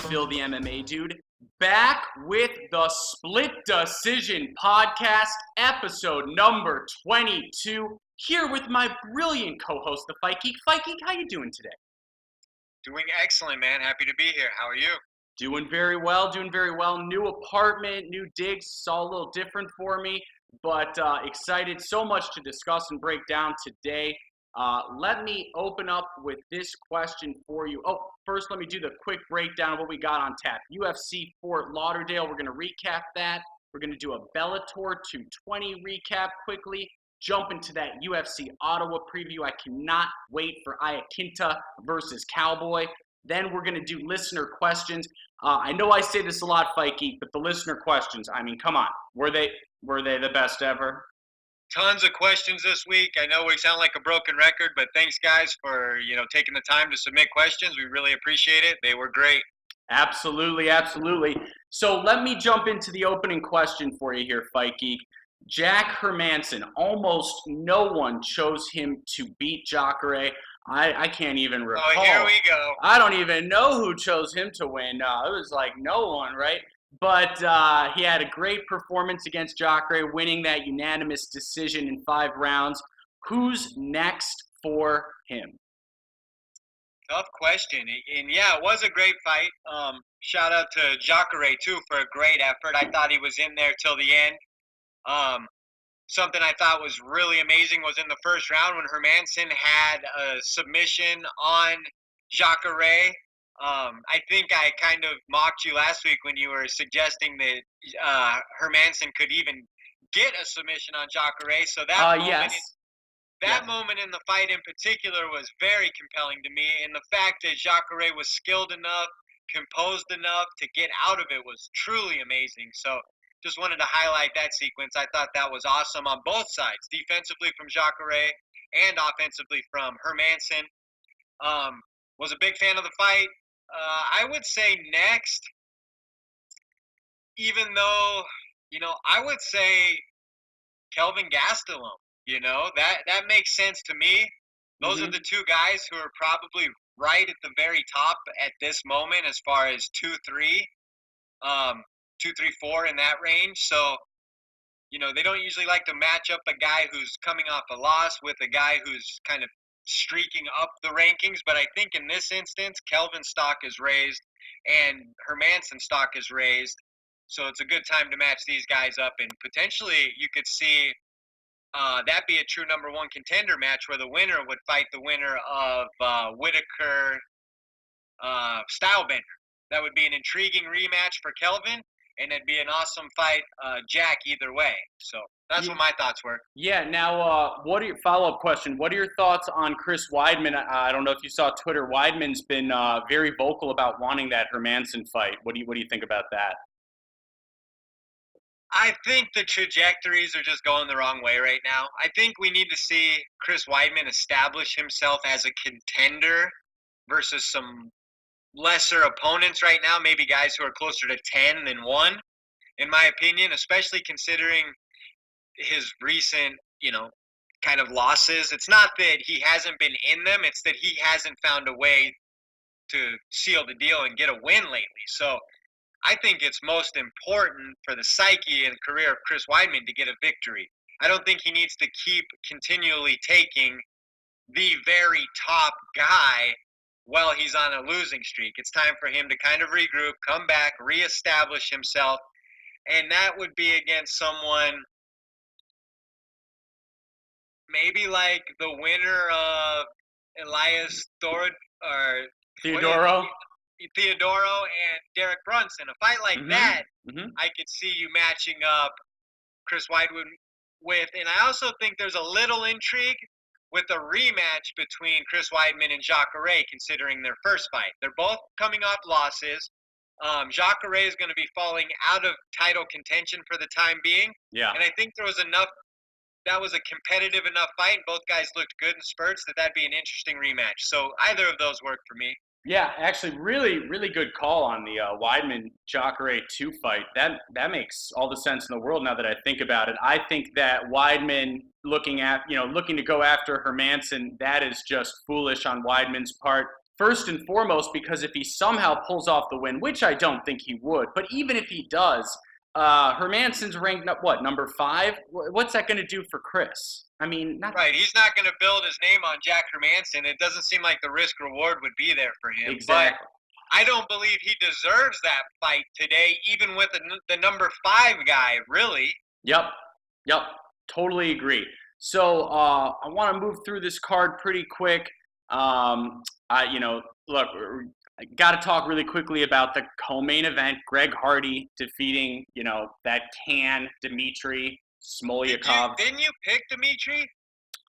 Phil the MMA Dude, back with the Split Decision Podcast, episode number 22, here with my brilliant co-host, the Fight Geek. Fight Geek, how you doing today? Doing excellent, man. Happy to be here. How are you? Doing very well, New apartment, new digs, it's all a little different for me, but excited, so much to discuss and break down today. Let me open up with this question for you. Oh, first let me do the quick breakdown of what we got on tap. UFC Fort Lauderdale, we're going to recap that. We're going to do a Bellator 220 recap quickly. Jump into that UFC Ottawa preview. I cannot wait for Iaquinta versus Cowboy. Then we're going to do listener questions. I know I say this a lot, Fight Geek, but the listener questions, I mean, come on. Were they the best ever? Tons of questions this week. I know we sound like a broken record, but thanks, guys, for taking the time to submit questions. We really appreciate it. They were great. Absolutely. So let me jump into the opening question for you here, Fight Geek. Jack Hermansson, almost no one chose him to beat Jacare. I can't even recall. Oh, here we go. I don't even know who chose him to win. It was like no one, right? But he had a great performance against Jacare, winning that unanimous decision in 5 rounds. Who's next for him? Tough question. And yeah, it was a great fight. Shout out to Jacare, too, for a great effort. I thought he was in there till the end. Something I thought was really amazing was in the first round when Hermansson had a submission on Jacare. I think I kind of mocked you last week when you were suggesting that Hermansson could even get a submission on Jacare. So that moment in the fight in particular was very compelling to me. And the fact that Jacare was skilled enough, composed enough to get out of it was truly amazing. So just wanted to highlight that sequence. I thought that was awesome on both sides, defensively from Jacare and offensively from Hermansson. Was a big fan of the fight. I would say next, even though, I would say Kelvin Gastelum, that makes sense to me. Those are the two guys who are probably right at the very top at this moment as far as 2-3, 4 in that range. So, they don't usually like to match up a guy who's coming off a loss with a guy who's kind of streaking up the rankings, but I think in this instance, Kelvin's stock is raised and Hermansson's stock is raised, so it's a good time to match these guys up, and potentially you could see that be a true number 1 contender match where the winner would fight the winner of Whitaker Stylebender. That would be an intriguing rematch for Kelvin, and it'd be an awesome fight, Jack, either way. So that's what my thoughts were. Yeah. Now, what are your follow-up question? What are your thoughts on Chris Weidman? I don't know if you saw Twitter. Weidman's been very vocal about wanting that Hermansson fight. What do you think about that? I think the trajectories are just going the wrong way right now. I think we need to see Chris Weidman establish himself as a contender versus some lesser opponents right now, maybe guys who are closer to 10 than 1, in my opinion, especially considering his recent, kind of losses. It's not that he hasn't been in them, it's that he hasn't found a way to seal the deal and get a win lately. So I think it's most important for the psyche and career of Chris Weidman to get a victory. I don't think he needs to keep continually taking the very top guy while he's on a losing streak. It's time for him to kind of regroup, come back, reestablish himself, and that would be against someone maybe like the winner of Elias Theodoro and Derek Brunson. A fight like that, I could see you matching up Chris Weidman with. And I also think there's a little intrigue with a rematch between Chris Weidman and Jacare, considering their first fight. They're both coming off losses. Jacare is going to be falling out of title contention for the time being. Yeah. And I think there was enough. That was a competitive enough fight. Both guys looked good in spurts. That'd be an interesting rematch. So either of those work for me. Yeah, actually, really, really good call on the Weidman-Jacare 2 fight. That makes all the sense in the world now that I think about it. I think that Weidman looking to go after Hermansson, that is just foolish on Weidman's part. First and foremost, because if he somehow pulls off the win, which I don't think he would, but even if he does, Hermansson's ranked what, number 5? What's that going to do for Chris? I mean, not right. He's not going to build his name on Jack Hermansson. It doesn't seem like the risk reward would be there for him. Exactly. But I don't believe he deserves that fight today, even with the number 5 guy. Really. Yep. Totally agree. So I want to move through this card pretty quick. Look, I got to talk really quickly about the co-main event. Greg Hardy defeating, that tan Dmitry Smolyakov. Didn't you pick Dmitry?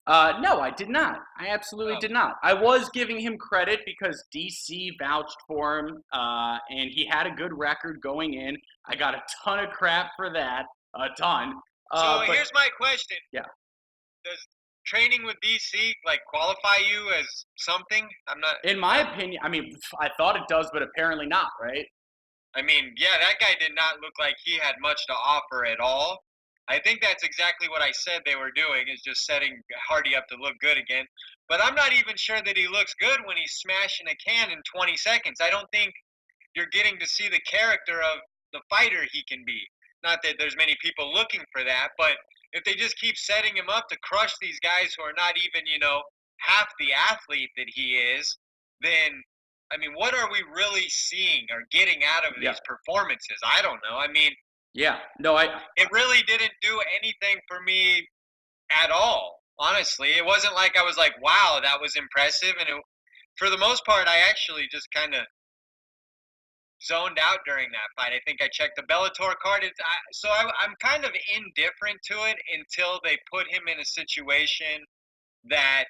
No, I did not. I absolutely did not. I was giving him credit because DC vouched for him, and he had a good record going in. I got a ton of crap for that, a ton. Here's my question. Yeah. Does training with DC qualify you as something? I'm not. In my opinion, I thought it does, but apparently not, right? I mean, yeah, that guy did not look like he had much to offer at all. I think that's exactly what I said they were doing, is just setting Hardy up to look good again. But I'm not even sure that he looks good when he's smashing a can in 20 seconds. I don't think you're getting to see the character of the fighter he can be. Not that there's many people looking for that, but if they just keep setting him up to crush these guys who are not even, half the athlete that he is, then, what are we really seeing or getting out of these performances? I don't know. It really didn't do anything for me at all, honestly. It wasn't like I was like, wow, that was impressive. And for the most part, I actually just kind of zoned out during that fight. I think I checked the Bellator card. I'm kind of indifferent to it until they put him in a situation that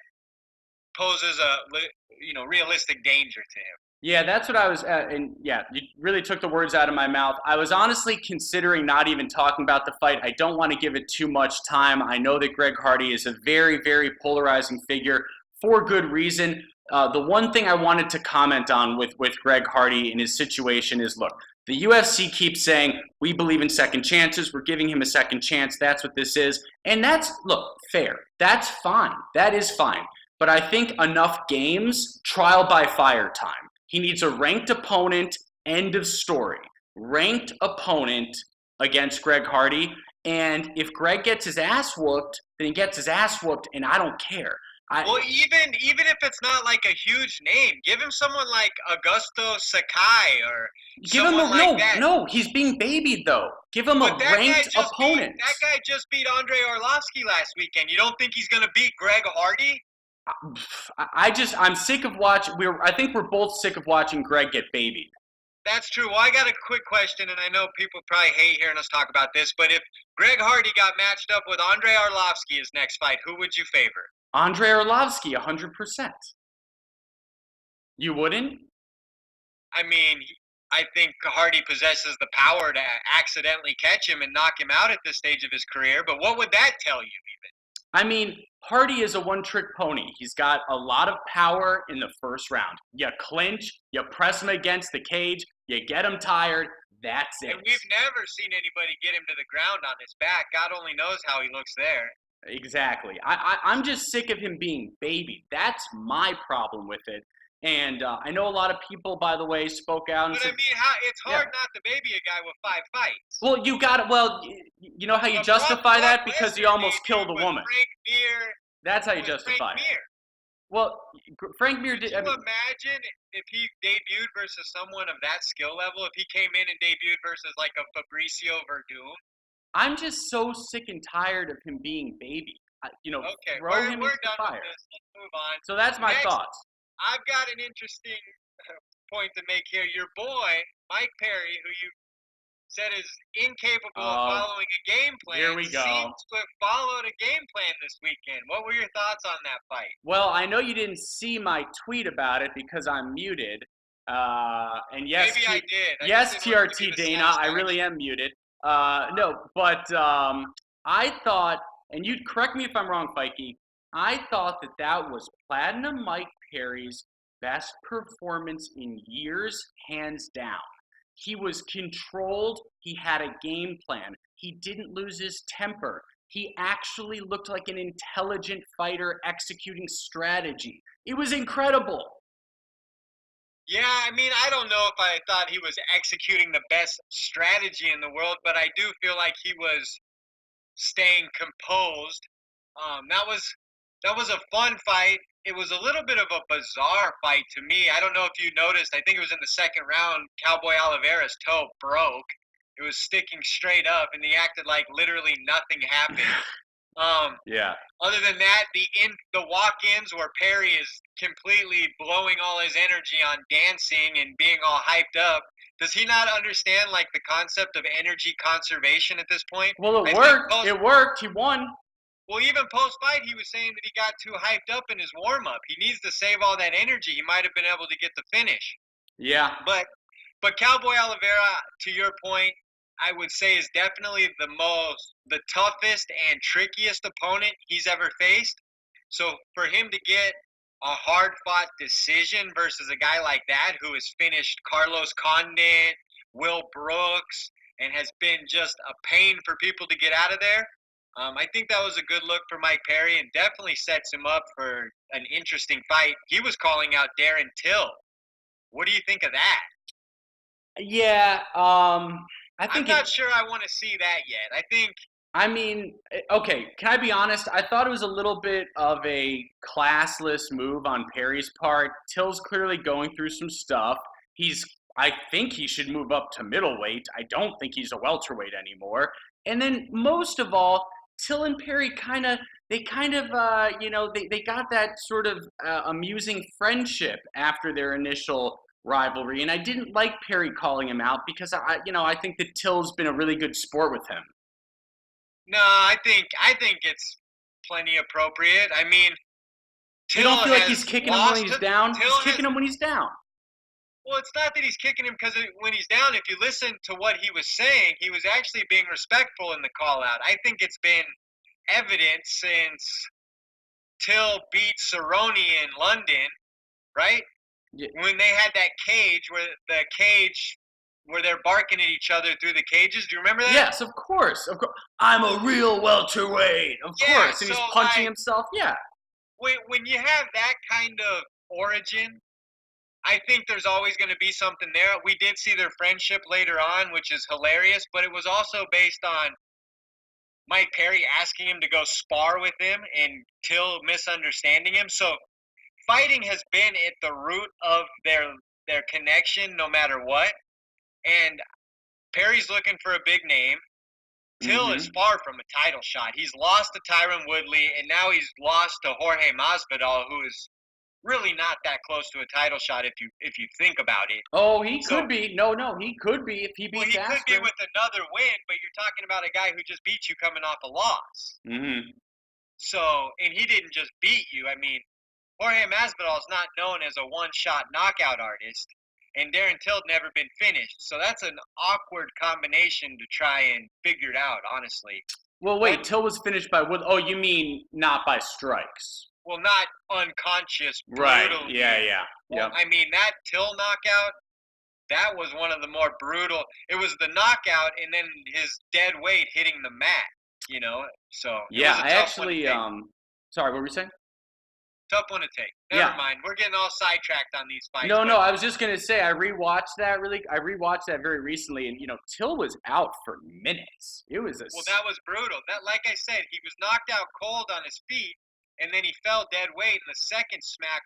poses a realistic danger to him. Yeah, that's what I was at, and yeah, you really took the words out of my mouth. I was honestly considering not even talking about the fight. I don't want to give it too much time. I know that Greg Hardy is a very, very polarizing figure for good reason. The one thing I wanted to comment on with Greg Hardy in his situation is, look, the UFC keeps saying, we believe in second chances. We're giving him a second chance. That's what this is. And that's, look, fair. That's fine. That is fine. But I think enough games, trial by fire time. He needs a ranked opponent, end of story. Ranked opponent against Greg Hardy. And if Greg gets his ass whooped, then he gets his ass whooped, and I don't care. Well, even if it's not like a huge name, give him someone like Augusto Sakai or someone like that. No, he's being babied though. Give him a ranked opponent. That guy just beat Andre Arlovsky last weekend. You don't think he's going to beat Greg Hardy? I'm sick of watching. I think we're both sick of watching Greg get babied. That's true. Well, I got a quick question, and I know people probably hate hearing us talk about this, but if Greg Hardy got matched up with Andre Arlovsky his next fight, who would you favor? Andre Arlovsky, 100%. You wouldn't? I think Hardy possesses the power to accidentally catch him and knock him out at this stage of his career, but what would that tell you even? Hardy is a one-trick pony. He's got a lot of power in the first round. You clinch, you press him against the cage, you get him tired, that's it. And we've never seen anybody get him to the ground on his back. God only knows how he looks there. Exactly. I'm just sick of him being babied. That's my problem with it. And I know a lot of people, by the way, spoke out. But it's hard not to baby a guy with 5 fights. Well, you got it. Well, you know how you justify that? Because he almost killed a woman. Frank Mir. That's how you justify it. Well, Frank Mir did. Can you imagine if he debuted versus someone of that skill level? If he came in and debuted versus like a Fabricio Verdun? I'm just so sick and tired of him being baby. Okay, throw him into the fire. With this. Let's move on. So that's my thoughts. I've got an interesting point to make here. Your boy, Mike Perry, who you said is incapable of following a game plan, here we go. Seems to have followed a game plan this weekend. What were your thoughts on that fight? Well, I know you didn't see my tweet about it because I'm muted. And yes, maybe I did. Yes, TRT Dana, I really am muted. No, but I thought, and you'd correct me if I'm wrong, Fikey, I thought that was Platinum Mike Perry's best performance in years, hands down. He was controlled. He had a game plan. He didn't lose his temper. He actually looked like an intelligent fighter executing strategy. It was incredible. Yeah, I mean, I don't know if I thought he was executing the best strategy in the world, but I do feel like he was staying composed. That was a fun fight. It was a little bit of a bizarre fight to me. I don't know if you noticed. I think it was in the second round. Cowboy Oliveira's toe broke. It was sticking straight up, and he acted like literally nothing happened. Um, Yeah. Other than that, the walk-ins where Perry is completely blowing all his energy on dancing and being all hyped up. Does he not understand like the concept of energy conservation at this point? Well, it I think worked. It worked. He won. well, even post-fight, he was saying that he got too hyped up in his warm-up. He needs to save all that energy. He might have been able to get the finish. Yeah. But Cowboy Oliveira, to your point, I would say is definitely the toughest and trickiest opponent he's ever faced. So for him to get a hard fought decision versus a guy like that who has finished Carlos Condit, Will Brooks, and has been just a pain for people to get out of there. I think that was a good look for Mike Perry and definitely sets him up for an interesting fight. He was calling out Darren Till. What do you think of that? Yeah. I'm not sure I want to see that yet. I mean, okay, can I be honest? I thought it was a little bit of a classless move on Perry's part. Till's clearly going through some stuff. I think he should move up to middleweight. I don't think he's a welterweight anymore. And then most of all, Till and Perry they got that sort of amusing friendship after their initial rivalry. And I didn't like Perry calling him out because I think that Till's been a really good sport with him. No, I think it's plenty appropriate. I mean, You Till don't feel like has he's kicking him when he's down? Till He's kicking him when he's down. Well, it's not that he's kicking him because when he's down, if you listen to what he was saying, he was actually being respectful in the call out. I think it's been evident since Till beat Cerrone in London, right? Yeah. When they had that cage where they're barking at each other through the cages. Do you remember that? Yes, of course. Of course. I'm a real welterweight. Of course. And he's punching himself. Yeah. When you have that kind of origin, I think there's always going to be something there. We did see their friendship later on, which is hilarious, but it was also based on Mike Perry asking him to go spar with him and Till misunderstanding him. So fighting has been at the root of their connection no matter what. And Perry's looking for a big name. Till is far from a title shot. He's lost to Tyron Woodley, and now he's lost to Jorge Masvidal, who is really not that close to a title shot if you think about it. Oh, he could be. No, he could be if he beats Askren. He could be with another win, but you're talking about a guy who just beat you coming off a loss. Mm-hmm. So, and he didn't just beat you. I mean, Jorge Masvidal is not known as a one-shot knockout artist, and Darren Till never been finished. So that's an awkward combination to try and figure it out, honestly. Well, wait, Till was finished by Woodley. Oh, you mean not by strikes? Well, not unconscious, right? Brutal. Yeah. Well, I mean, that Till knockout, that was one of the more brutal. It was the knockout and then his dead weight hitting the mat. So yeah, I actually sorry, what were you saying? Tough one to take. Never mind. We're getting all sidetracked on these fights. No, I was just gonna say I rewatched that very recently, and Till was out for minutes. It was well, that was brutal. That, like I said, he was knocked out cold on his feet, and then he fell dead weight. And the second smack,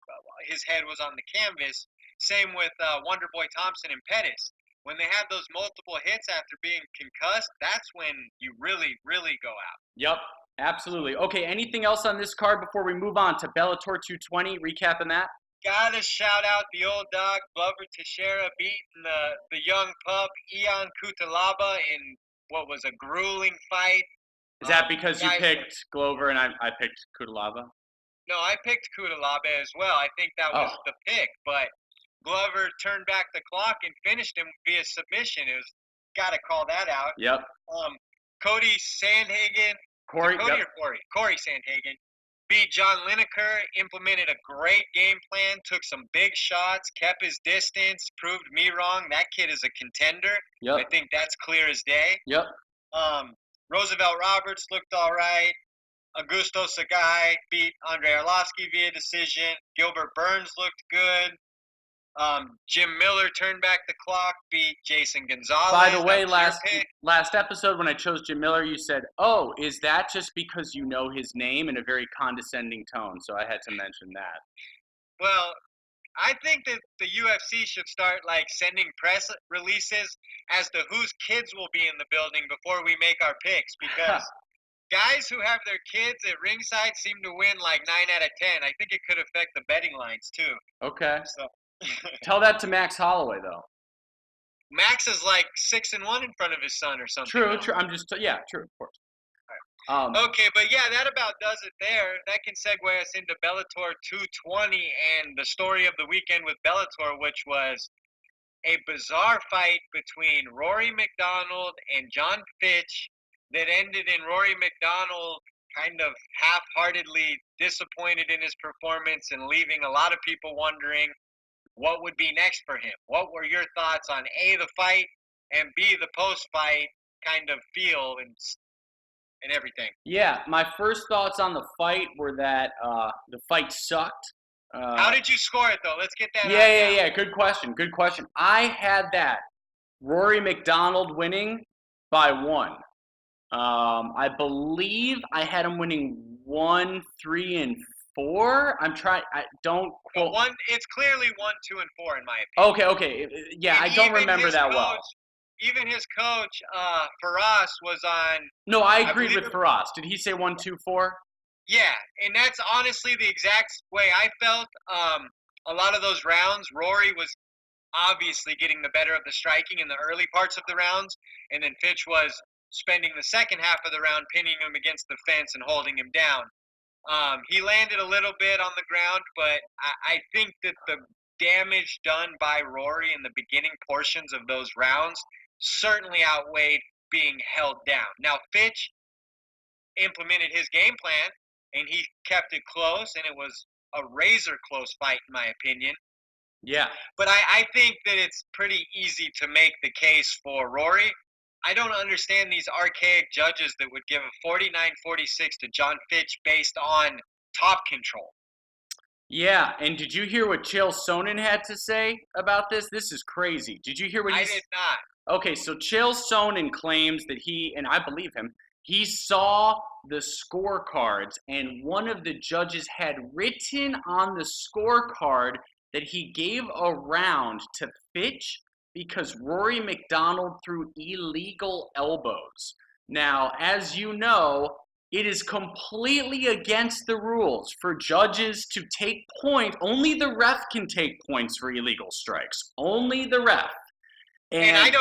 his head was on the canvas. Same with Wonderboy Thompson and Pettis. When they have those multiple hits after being concussed, that's when you really, really go out. Yep. Absolutely. Okay, anything else on this card before we move on to Bellator 220? Recapping that? Gotta shout out the old dog, Glover Teixeira, beating the young pup, Ion Cutelaba, in what was a grueling fight. Is that because you picked Glover and I picked Cutelaba? No, I picked Cutelaba as well. I think that was the pick, but Glover turned back the clock and finished him via submission. It was gotta call that out. Yep. Cody Sandhagen. Corey Sandhagen beat John Lineker, implemented a great game plan, took some big shots, kept his distance, proved me wrong. That kid is a contender. Yep. I think that's clear as day. Yep. Roosevelt Roberts looked all right. Augusto Sagai beat Andrei Arlovsky via decision. Gilbert Burns looked good. Jim Miller turned back the clock, beat Jason Gonzalez. By the way, that last episode when I chose Jim Miller, you said, "Oh, is that just because you know his name?" in a very condescending tone. So I had to mention that. Well, I think that the UFC should start like sending press releases as to whose kids will be in the building before we make our picks, because guys who have their kids at ringside seem to win like 9 out of 10. I think it could affect the betting lines too. Okay. So Tell that to Max Holloway though. Max is like 6-1 in front of his son or something. True. I'm just true, of course. Okay, but yeah, that about does it there. That can segue us into Bellator 220 and the story of the weekend with Bellator, which was a bizarre fight between Rory McDonald and John Fitch that ended in Rory McDonald kind of half-heartedly disappointed in his performance and leaving a lot of people wondering what would be next for him. What were your thoughts on A, the fight, and B, the post-fight kind of feel and everything? Yeah, my first thoughts on the fight were that the fight sucked. How did you score it, though? Let's get that out. Yeah. Good question. I had that Rory McDonald winning by 1. I believe I had him winning 1, 3, and 4. I'm trying. I don't quote. It's clearly 1, 2, and 4 in my opinion. Okay. Yeah, and I don't remember that well. Even his coach, Faraz, was on. No, I agreed with Faraz. Did he say 1, 2, 4? Yeah, and that's honestly the exact way I felt. A lot of those rounds, Rory was obviously getting the better of the striking in the early parts of the rounds, and then Fitch was spending the second half of the round pinning him against the fence and holding him down. He landed a little bit on the ground, but I think that the damage done by Rory in the beginning portions of those rounds certainly outweighed being held down. Now, Fitch implemented his game plan, and he kept it close, and it was a razor-close fight, in my opinion. Yeah. But I think that it's pretty easy to make the case for Rory. I don't understand these archaic judges that would give a 49-46 to John Fitch based on top control. Yeah, and did you hear what Chael Sonnen had to say about this? This is crazy. Did you hear what he said? I did not. Okay, so Chael Sonnen claims that he, and I believe him, he saw the scorecards, and one of the judges had written on the scorecard that he gave a round to Fitch because Rory McDonald threw illegal elbows. Now, as you know, it is completely against the rules for judges to take points. Only the ref can take points for illegal strikes. Only the ref. And I'm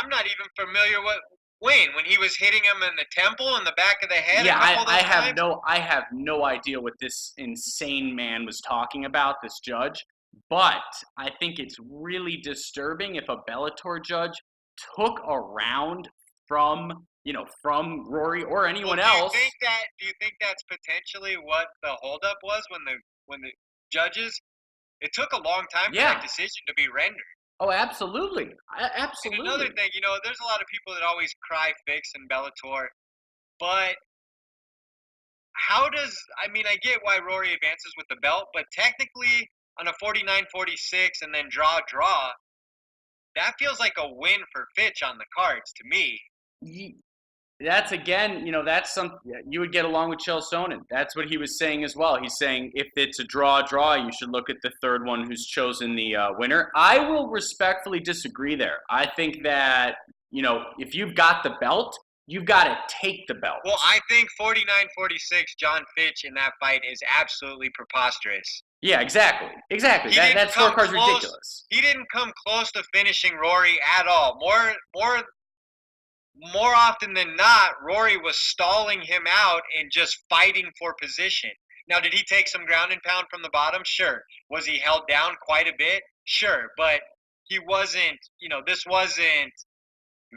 not even familiar with Wayne when he was hitting him in the temple and the back of the head. Yeah, I have no idea what this insane man was talking about, this judge. But I think it's really disturbing if a Bellator judge took a round from Rory or anyone else. Do you think that's potentially what the holdup was when the judges? It took a long time for that decision to be rendered. Oh, absolutely. Absolutely. And another thing, there's a lot of people that always cry fix in Bellator, but I get why Rory advances with the belt, but technically on a 49-46 and then draw, that feels like a win for Fitch on the cards to me. That's again, that's something you would get along with Chael Sonnen. That's what he was saying as well. He's saying if it's a draw, you should look at the third one who's chosen the winner. I will respectfully disagree there. I think that, if you've got the belt, you've got to take the belt. Well, I think 49-46 John Fitch in that fight is absolutely preposterous. Yeah, exactly. That scorecard's ridiculous. He didn't come close to finishing Rory at all. More often than not, Rory was stalling him out and just fighting for position. Now, did he take some ground and pound from the bottom? Sure. Was he held down quite a bit? Sure. But he wasn't, this wasn't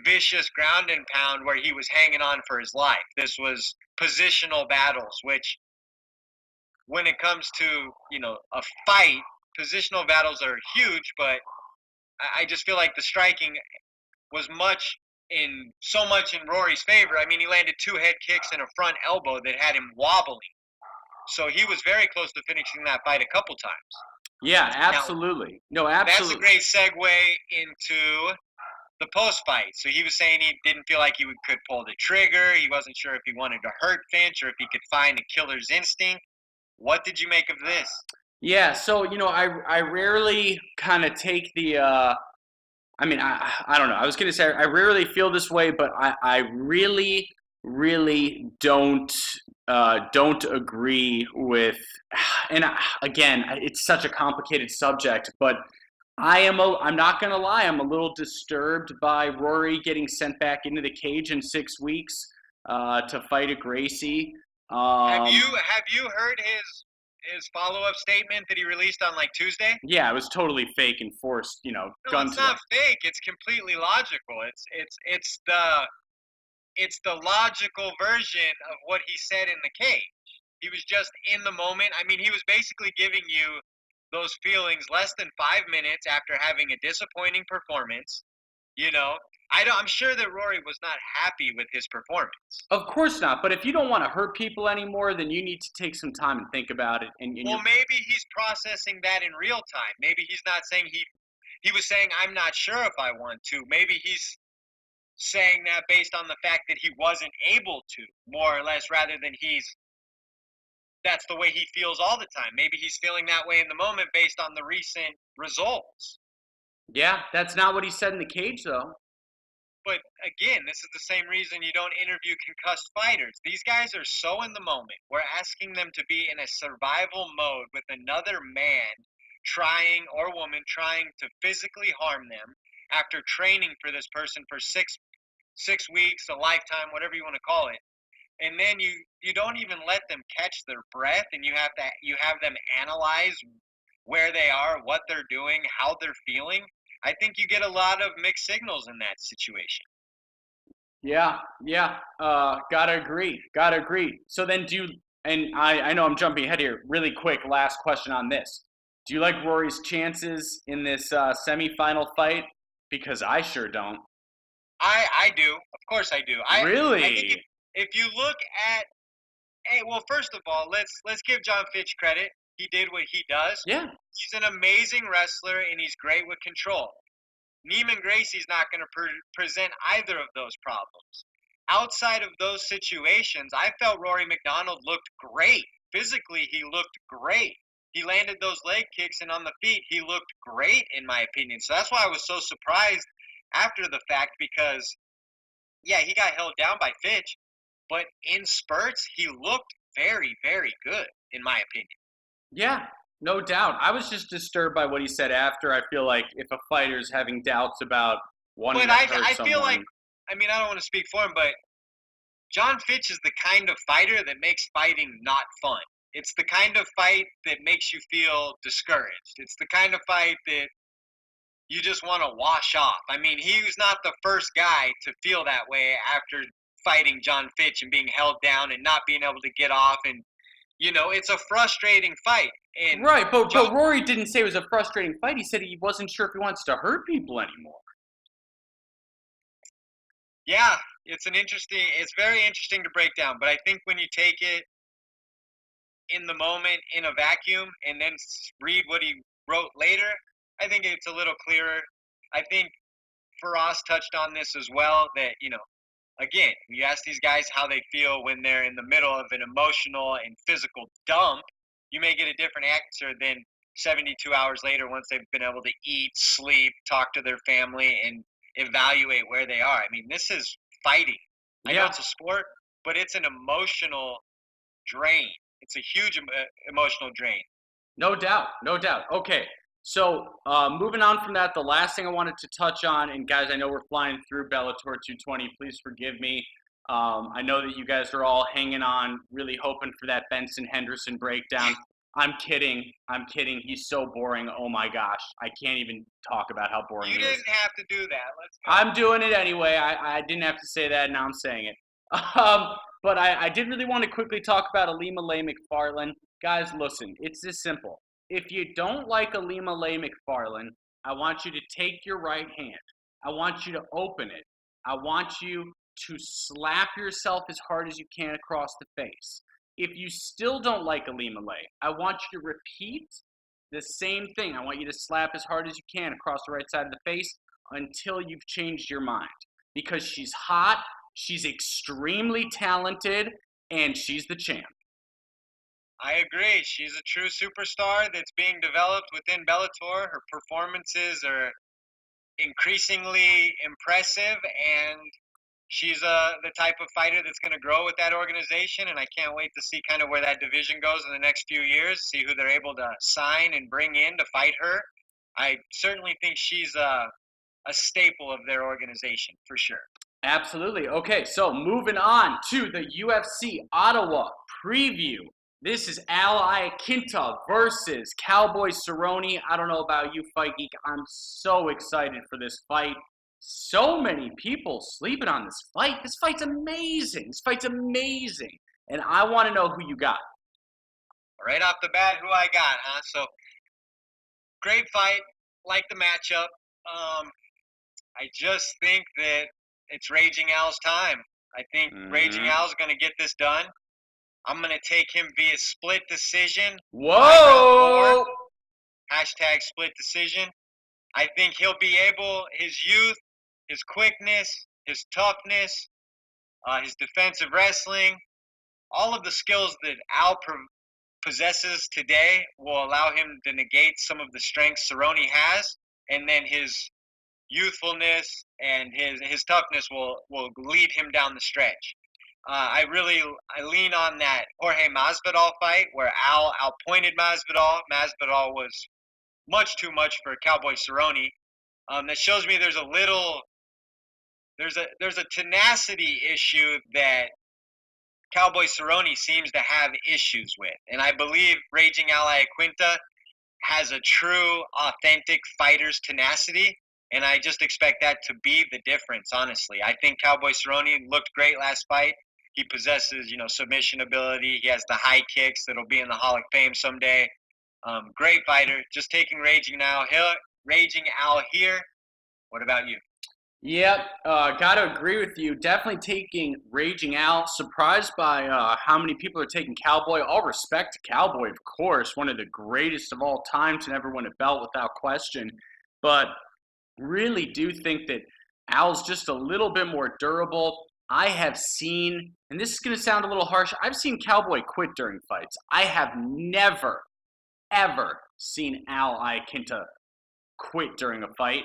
vicious ground and pound where he was hanging on for his life. This was positional battles, which when it comes to, a fight, positional battles are huge, but I just feel like the striking was so much in Rory's favor. I mean, he landed 2 head kicks and a front elbow that had him wobbling. So he was very close to finishing that fight a couple times. Yeah, Now, absolutely. No, that's a absolutely. great segue into the post fight. So he was saying he didn't feel like he could pull the trigger. He wasn't sure if he wanted to hurt Finch or if he could find a killer's instinct. What did you make of this? Yeah, so I rarely kind of take the I mean, I don't know. I was going to say I rarely feel this way, but I really, really don't agree with. And again, it's such a complicated subject, but I'm not going to lie. I'm a little disturbed by Rory getting sent back into the cage in 6 weeks to fight a Gracie. Have Um, you heard his follow up statement that he released on like Tuesday? yeah, it was totally fake and forced. No, Gun it's to the. not fake. It's completely logical. It's the logical version of what he said in the cage. He was just in the moment. I mean, he was basically giving you those feelings less than 5 minutes after having a disappointing performance. You know, I'm sure that Rory was not happy with his performance. Of course not. But if you don't want to hurt people anymore, then you need to take some time and think about it. And Well, you're maybe he's processing that in real time. Maybe he's not saying he was saying I'm not sure if I want to. Maybe he's saying that based on the fact that he wasn't able to, more or less, rather than that's the way he feels all the time. Maybe he's feeling that way in the moment based on the recent results. yeah, that's not what he said in the cage, though. But again, this is the same reason you don't interview concussed fighters. These guys are so in the moment. We're asking them to be in a survival mode with another man trying or woman trying to physically harm them after training for this person for six weeks, a lifetime, whatever you want to call it. And then you don't even let them catch their breath, and you have them analyze where they are, what they're doing, how they're feeling. I think you get a lot of mixed signals in that situation. Yeah, yeah. Gotta agree. Gotta agree. So then, and I know I'm jumping ahead here. Really quick, last question on this. Do you like Rory's chances in this semifinal fight? Because I sure don't. I do, of course I do. I think Really? if you look at, hey, well, first of all, let's give John Fitch credit. He did what he does. Yeah. He's an amazing wrestler and he's great with control. Neiman Gracie's not going to present either of those problems. Outside of those situations, I felt Rory McDonald looked great. Physically, he looked great. He landed those leg kicks, and on the feet, he looked great, in my opinion. So that's why I was so surprised after the fact because, yeah, he got held down by Fitch, but in spurts, he looked very, very good, in my opinion. Yeah, no doubt. I was just disturbed by what he said after. I feel like if a fighter's having doubts about wanting But to hurt I feel like, someone, I mean, I don't want to speak for him, but John Fitch is the kind of fighter that makes fighting not fun. It's the kind of fight that makes you feel discouraged. It's the kind of fight that you just want to wash off. I mean, he was not the first guy to feel that way after fighting John Fitch and being held down and not being able to get off. And, it's a frustrating fight. And right? But John, Rory didn't say it was a frustrating fight. He said he wasn't sure if he wants to hurt people anymore. yeah, it's very interesting to break down. But I think when you take it in the moment in a vacuum and then read what he wrote later, I think it's a little clearer. I think Faraz touched on this as well that, again, you ask these guys how they feel when they're in the middle of an emotional and physical dump, you may get a different answer than 72 hours later once they've been able to eat, sleep, talk to their family, and evaluate where they are. I mean, this is fighting. I know Yeah, it's a sport, but it's an emotional drain. It's a huge emotional drain. no doubt, no doubt. Okay, so moving on from that, the last thing I wanted to touch on, and guys, I know we're flying through Bellator 220. Please forgive me. I know that you guys are all hanging on, really hoping for that Benson Henderson breakdown. I'm kidding. I'm kidding. He's so boring. Oh my gosh, I can't even talk about how boring You he is. didn't have to do that. Let's go. I'm doing it anyway. I didn't have to say that. Now I'm saying it. But I did really want to quickly talk about Ilima-Lei McFarlane. Guys, listen, it's this simple. If you don't like Ilima-Lei McFarlane, I want you to take your right hand. I want you to open it. I want you to slap yourself as hard as you can across the face. If you still don't like Ilima-Lei, I want you to repeat the same thing. I want you to slap as hard as you can across the right side of the face until you've changed your mind. Because she's hot, she's extremely talented, and she's the champ. I agree. She's a true superstar that's being developed within Bellator. Her performances are increasingly impressive, and she's the type of fighter that's going to grow with that organization. And I can't wait to see kind of where that division goes in the next few years, see who they're able to sign and bring in to fight her. I certainly think she's a staple of their organization for sure. Absolutely. Okay, so moving on to the UFC Ottawa preview. This is Al Iaquinta versus Cowboy Cerrone. I don't know about you, Fight Geek. I'm so excited for this fight. So many people sleeping on this fight. This fight's amazing. This fight's amazing. And I want to know who you got. Right off the bat, who I got, huh? So, great fight. Like the matchup. I just think that it's Raging Al's time. I think Raging Al's going to get this done. I'm going to take him via split decision. Whoa! Hashtag split decision. I think he'll be able, his youth, his quickness, his toughness, his defensive wrestling, all of the skills that Al possesses today will allow him to negate some of the strengths Cerrone has, and then his youthfulness and his toughness will lead him down the stretch. I lean on that Jorge Masvidal fight where Al outpointed Masvidal. Masvidal was much too much for Cowboy Cerrone. That shows me there's a tenacity issue that Cowboy Cerrone seems to have issues with, and I believe Raging Al Iaquinta has a true, authentic fighter's tenacity. And I just expect that to be the difference, honestly. I think Cowboy Cerrone looked great last fight. He possesses, submission ability. He has the high kicks that'll be in the Hall of Fame someday. Great fighter. Just taking Raging Al here. What about you? Yep, got to agree with you. Definitely taking Raging Al. Surprised by how many people are taking Cowboy. All respect to Cowboy, of course. One of the greatest of all time to never win a belt without question. But really do think that Al's just a little bit more durable. I have seen, and this is going to sound a little harsh, I've seen Cowboy quit during fights. I have never, ever seen Al Iaquinta quit during a fight.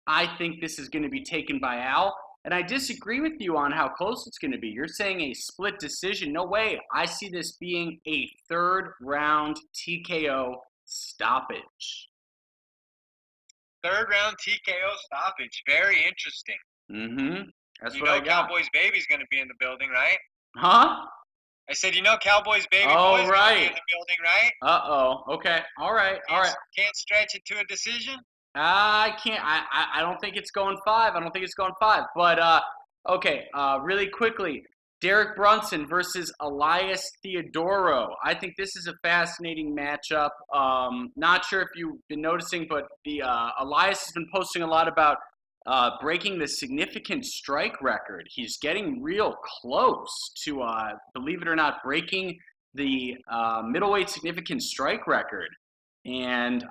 I think this is going to be taken by Al, and I disagree with you on how close it's going to be. You're saying a split decision. No way. I see this being a third round TKO stoppage. Third round TKO stoppage. Very interesting. Mm-hmm. That's what I got. Cowboy's baby's going to be in the building, right? Huh? I said, Cowboy's baby boy's going to be in the building, right? Uh-oh. Okay. All right. Can't stretch it to a decision? I can't. I don't think it's going 5. I don't think it's going 5. But, okay, really quickly, Derek Brunson versus Elias Theodorou. I think this is a fascinating matchup. Not sure if you've been noticing, but the Elias has been posting a lot about breaking the significant strike record. He's getting real close to, believe it or not, breaking the middleweight significant strike record. And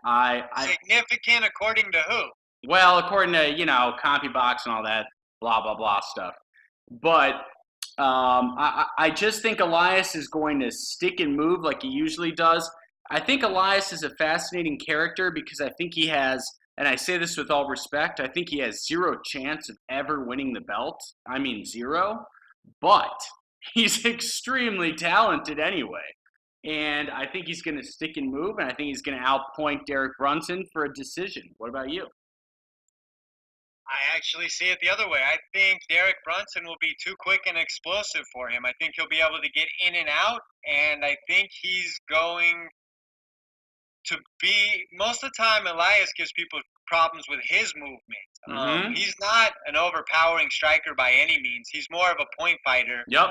significant according to who? Well, according to, CompuBox and all that blah, blah, blah stuff. But I just think Elias is going to stick and move like he usually does. I think Elias is a fascinating character because I think he has, and I say this with all respect, I think he has zero chance of ever winning the belt. I mean, zero. But he's extremely talented anyway. And I think he's going to stick and move, and I think he's going to outpoint Derek Brunson for a decision. What about you? I actually see it the other way. I think Derek Brunson will be too quick and explosive for him. I think he'll be able to get in and out, and I think he's going to be – most of the time, Elias gives people problems with his movement. He's not an overpowering striker by any means. He's more of a point fighter. Yep.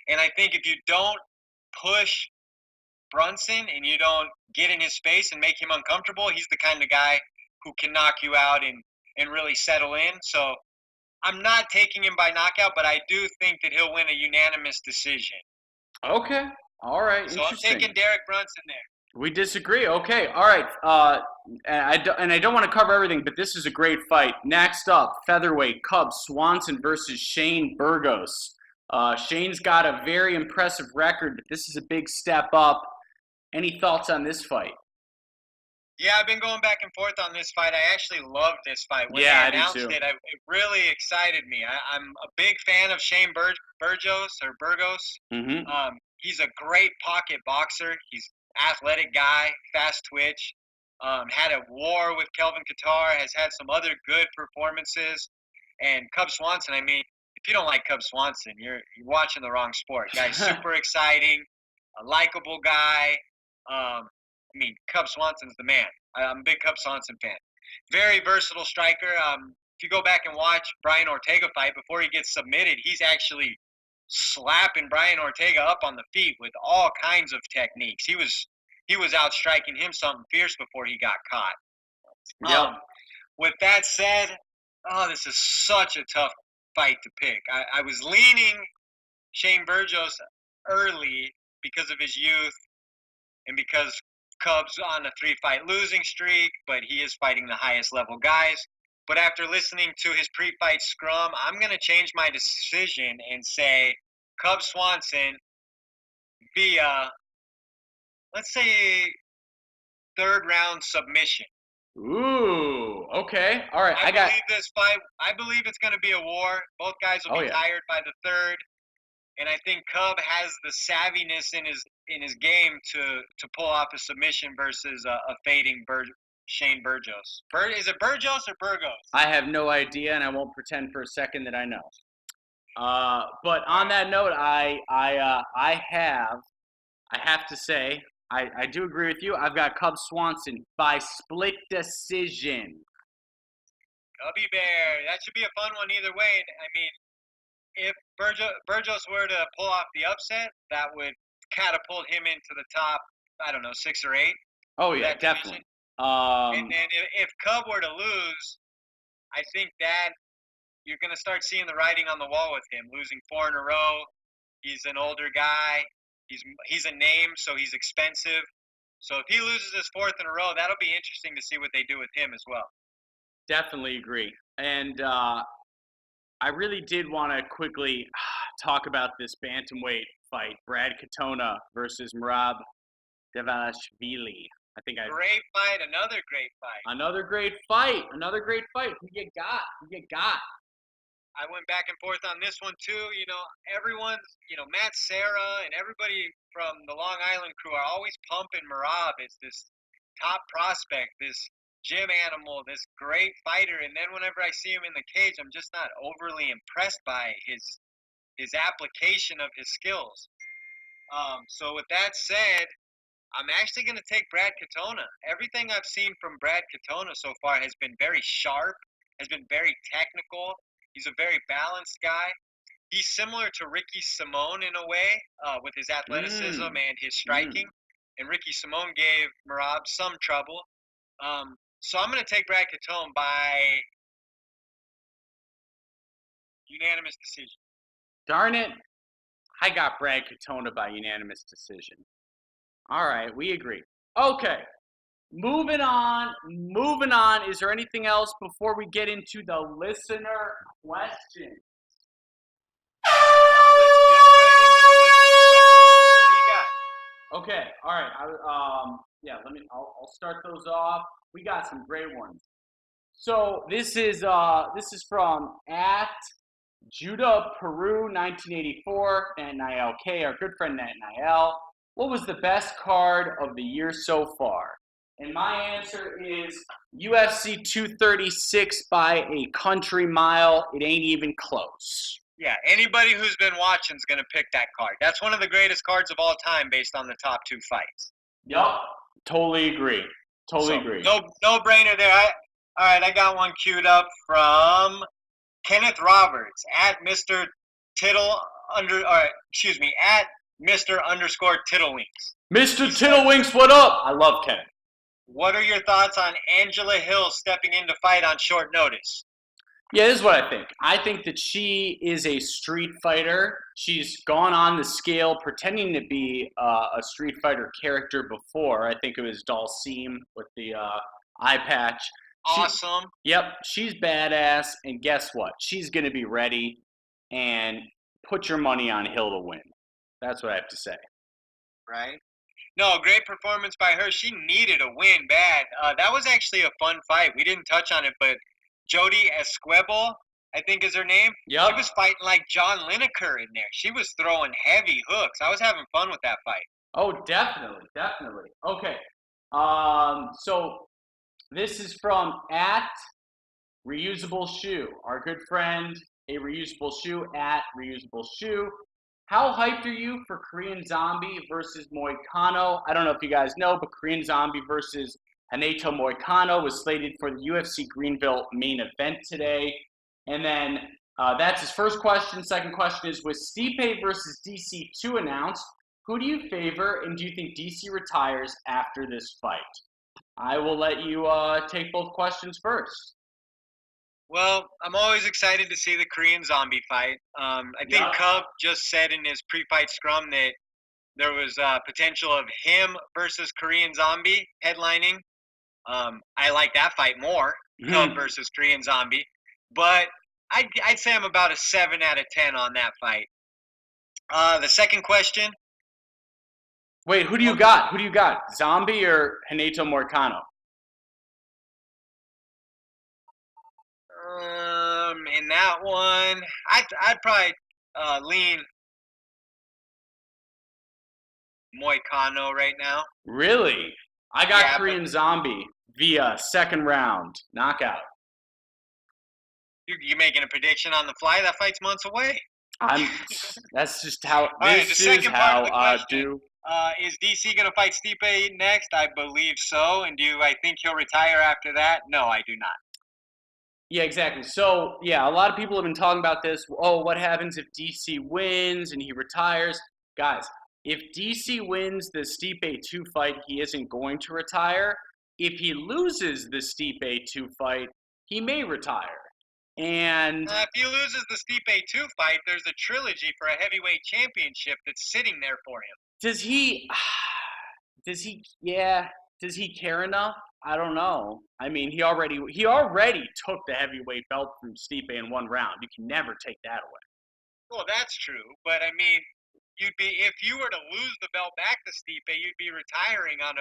And I think if you don't push Brunson and you don't get in his space and make him uncomfortable, he's the kind of guy who can knock you out and really settle in. So I'm not taking him by knockout, but I do think that he'll win a unanimous decision. Okay. All right. So I'm taking Derek Brunson there. We disagree. Okay, all right. And I don't want to cover everything, but this is a great fight. Next up, featherweight Cub Swanson versus Shane Burgos. Shane's got a very impressive record, but this is a big step up. Any thoughts on this fight? Yeah, I've been going back and forth on this fight. I actually loved this fight. When Yeah, they I announced do too. it, it really excited me. I'm a big fan of Shane Burgos. Mm-hmm. He's a great pocket boxer. He's athletic guy, fast twitch. Had a war with Kelvin Kattar. Has had some other good performances. And Cub Swanson, I mean, if you don't like Cub Swanson, you're watching the wrong sport. Guy's super exciting, a likable guy. I mean, Cub Swanson's the man. I'm a big Cub Swanson fan. Very versatile striker. If you go back and watch Brian Ortega fight, before he gets submitted, he's actually slapping Brian Ortega up on the feet with all kinds of techniques. He was outstriking him something fierce before he got caught. Yep. With that said, this is such a tough fight to pick. I was leaning Shane Burgos early because of his youth and because Cubs on a 3-fight losing streak, but he is fighting the highest level guys. But after listening to his pre-fight scrum, I'm going to change my decision and say Cub Swanson via, let's say, third round submission. Ooh, okay. All right. I believe this fight, I believe it's going to be a war. Both guys will be tired by the third. And I think Cub has the savviness in his game to pull off a submission versus a fading Shane Burgos. Is it Burgos or Burgos? I have no idea, and I won't pretend for a second that I know. But on that note, I have to say, I do agree with you. I've got Cub Swanson by split decision. Cubby Bear. That should be a fun one either way. I mean, if Burgos were to pull off the upset, that would catapult him into the top, I don't know, 6 or 8. Oh, yeah, definitely. And then if Cub were to lose, I think that you're going to start seeing the writing on the wall with him, losing 4 in a row. He's an older guy. He's a name, so he's expensive. So if he loses his 4th in a row, that'll be interesting to see what they do with him as well. Definitely agree. And I really did want to quickly talk about this bantamweight fight, Brad Katona versus Merab Dvalishvili. Great fight, another great fight. Another great fight. Who you got? I went back and forth on this one too. You know, everyone's, Matt Serra and everybody from the Long Island crew are always pumping Merab as this top prospect, this gym animal, this great fighter. And then whenever I see him in the cage, I'm just not overly impressed by his application of his skills. So with that said, I'm actually going to take Brad Katona. Everything I've seen from Brad Katona so far has been very sharp, has been very technical. He's a very balanced guy. He's similar to Ricky Simone in a way, with his athleticism and his striking. And Ricky Simone gave Merab some trouble. So I'm going to take Brad Katona by unanimous decision. Darn it. I got Brad Katona by unanimous decision. All right, we agree. Okay, moving on. Is there anything else before we get into the listener questions? Let's jump right into the listener questions. What do you got? Okay, all right. I'll start those off. We got some great ones. So this is from at Judah Peru 1984 NILK, our good friend NIL. What was the best card of the year so far? And my answer is UFC 236 by a country mile. It ain't even close. Yeah, anybody who's been watching is going to pick that card. That's one of the greatest cards of all time based on the top 2 fights. Yup, totally agree. Agree. No brainer there. All right, I got one queued up from Kenneth Roberts at Mr. at Mr. _Tittlewinks. Mr. Tittlewinks, what up? I love Kenneth. What are your thoughts on Angela Hill stepping in to fight on short notice? Yeah, this is what I think. I think that she is a street fighter. She's gone on the scale pretending to be a street fighter character before. I think it was Dalsim with the eye patch. Awesome. Yep, she's badass, and guess what? She's going to be ready, and put your money on Hill to win. That's what I have to say. Right. No, great performance by her. She needed a win bad. That was actually a fun fight. We didn't touch on it, but Jody Esquibel, I think is her name. Yep. She was fighting like John Lineker in there. She was throwing heavy hooks. I was having fun with that fight. Oh, definitely. Okay. So this is from at Reusable Shoe. Our good friend, a Reusable Shoe at Reusable Shoe. How hyped are you for Korean Zombie versus Moicano? I don't know if you guys know, but Korean Zombie versus Haneto Moicano was slated for the UFC Greenville main event today. And then that's his first question. Second question is, with Stipe versus DC2 announced, who do you favor, and do you think DC retires after this fight? I will let you take both questions first. Well, I'm always excited to see the Korean Zombie fight. I think Cub just said in his pre-fight scrum that there was potential of him versus Korean Zombie headlining. I like that fight more, Cub versus Korean Zombie. But I'd say I'm about a 7 out of 10 on that fight. The second question. Wait, who do you got? Zombie or Haneto Moicano? In that one, I'd probably lean Moicano right now. Really? I got Korean Zombie via second round knockout. You making a prediction on the fly? That fight's months away. That's just how. Right, the second part of the question, is DC going to fight Stipe next? I believe so. And do I think he'll retire after that? No, I do not. Yeah, exactly. So, yeah, a lot of people have been talking about this. Oh, what happens if DC wins and he retires? Guys, if DC wins the Stipe 2 fight, he isn't going to retire. If he loses the Stipe 2 fight, he may retire. And if he loses the Stipe 2 fight, there's a trilogy for a heavyweight championship that's sitting there for him. Does he care enough? I don't know. I mean, he already took the heavyweight belt from Stipe in one round. You can never take that away. Well, that's true, but I mean, if you were to lose the belt back to Stipe, you'd be retiring on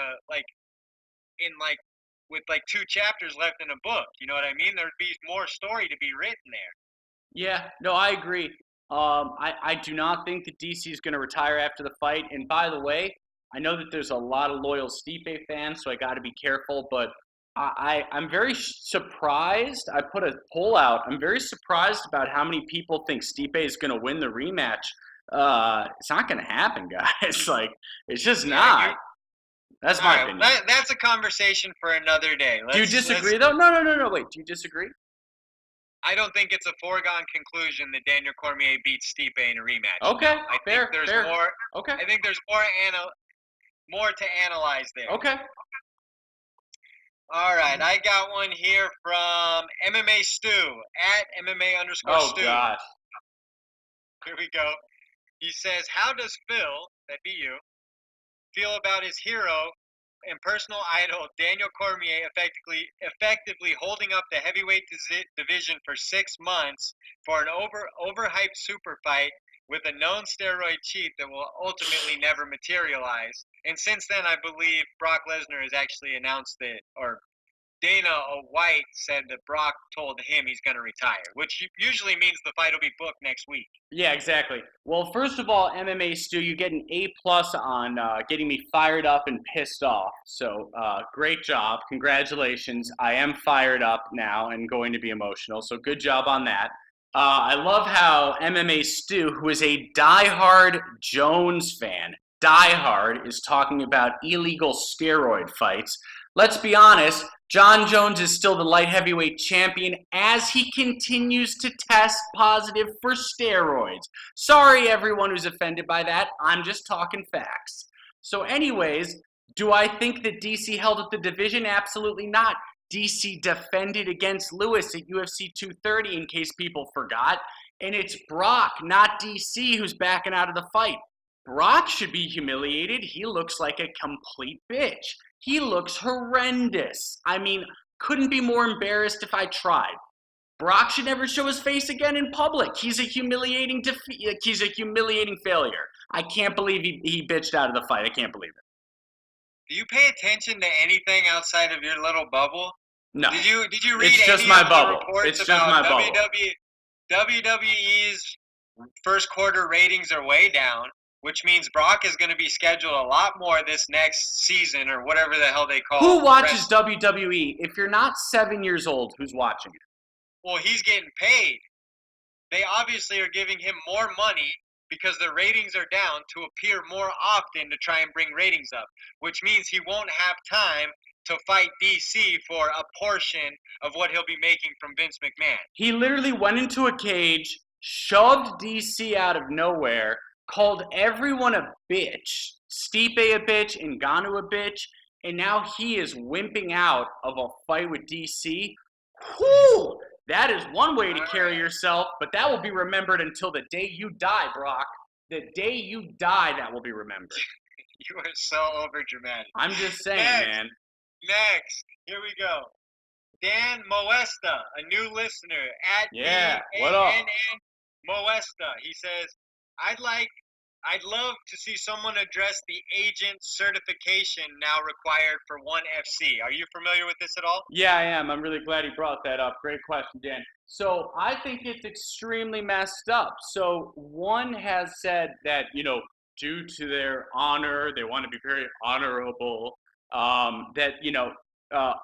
with 2 chapters left in a book. You know what I mean? There'd be more story to be written there. Yeah, no, I agree. I do not think that DC is going to retire after the fight. And by the way, I know that there's a lot of loyal Stipe fans, so I got to be careful. But I'm very surprised. I put a poll out. I'm very surprised about how many people think Stipe is going to win the rematch. It's not going to happen, guys. It's just not. That's my opinion. That's a conversation for another day. Do you disagree, though? No. Wait, do you disagree? I don't think it's a foregone conclusion that Daniel Cormier beats Stipe in a rematch. Okay, I think there's more. Okay. I think there's more to analyze there. Okay. All right, I got one here from MMA Stu at MMA_Stu. Oh gosh. Here we go. He says, "How does Phil, that be you, feel about his hero and personal idol Daniel Cormier effectively holding up the heavyweight division for 6 months for an overhyped super fight with a known steroid cheat that will ultimately never materialize? And since then, I believe Brock Lesnar has actually announced that, or Dana White said that Brock told him he's going to retire, which usually means the fight will be booked next week." Yeah, exactly. Well, first of all, MMA Stu, you get an A+ on getting me fired up and pissed off. So great job. Congratulations. I am fired up now and going to be emotional. So good job on that. I love how MMA Stu, who is a diehard Jones fan, is talking about illegal steroid fights. Let's be honest, John Jones is still the light heavyweight champion as he continues to test positive for steroids. Sorry, everyone who's offended by that. I'm just talking facts. So anyways, do I think that DC held up the division? Absolutely not. DC defended against Lewis at UFC 230, in case people forgot. And it's Brock, not DC, who's backing out of the fight. Brock should be humiliated. He looks like a complete bitch. He looks horrendous. I mean, couldn't be more embarrassed if I tried. Brock should never show his face again in public. He's a humiliating defeat. He's a humiliating failure. I can't believe he bitched out of the fight. I can't believe it. Do you pay attention to anything outside of your little bubble? No. Did you read it's just any my of bubble. the reports It's about just my bubble. WWE's first quarter ratings are way down, which means Brock is going to be scheduled a lot more this next season or whatever the hell they call it. Who watches WWE? If you're not 7 years old, who's watching it? Well, he's getting paid. They obviously are giving him more money because the ratings are down to appear more often to try and bring ratings up, which means he won't have time to fight DC for a portion of what he'll be making from Vince McMahon. He literally went into a cage, shoved DC out of nowhere, called everyone a bitch, Stipe a bitch, Ngannou a bitch, and now he is wimping out of a fight with DC. Whew! That is one way to carry yourself, but that will be remembered until the day you die, Brock. The day you die, that will be remembered. You are so overdramatic. I'm just saying, man. Next, here we go. Dan Moesta, a new listener at what up? Moesta. He says, I'd love to see someone address the agent certification now required for ONE FC. Are you familiar with this at all? Yeah, I am. I'm really glad you brought that up. Great question, Dan. So I think it's extremely messed up. So ONE has said that, due to their honor, they want to be very honorable, that,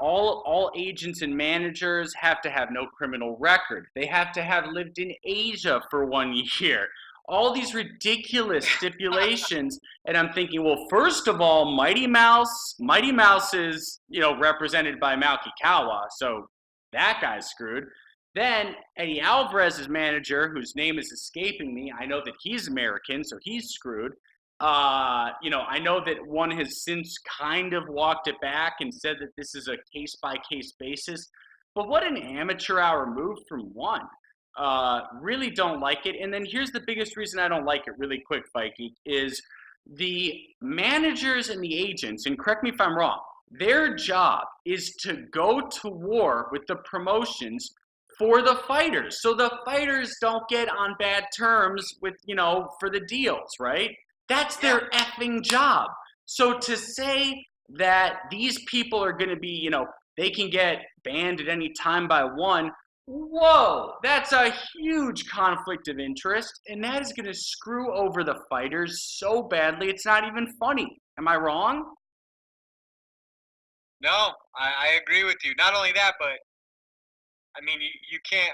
all agents and managers have to have no criminal record. They have to have lived in Asia for 1 year. All these ridiculous stipulations, and I'm thinking, well, first of all, Mighty Mouse is, represented by Malky Kawa, so that guy's screwed. Then Eddie Alvarez's manager, whose name is escaping me, I know that he's American, so he's screwed. I know that ONE has since kind of walked it back and said that this is a case-by-case basis, but what an amateur hour move from ONE. Really don't like it. And then here's the biggest reason I don't like it really quick, Fikey, is the managers and the agents, and correct me if I'm wrong, their job is to go to war with the promotions for the fighters. So the fighters don't get on bad terms with, for the deals, right? That's their effing job. So to say that these people are going to be, they can get banned at any time by ONE, whoa, that's a huge conflict of interest, and that is going to screw over the fighters so badly it's not even funny. Am I wrong? No, I agree with you. Not only that, but I mean, you can't.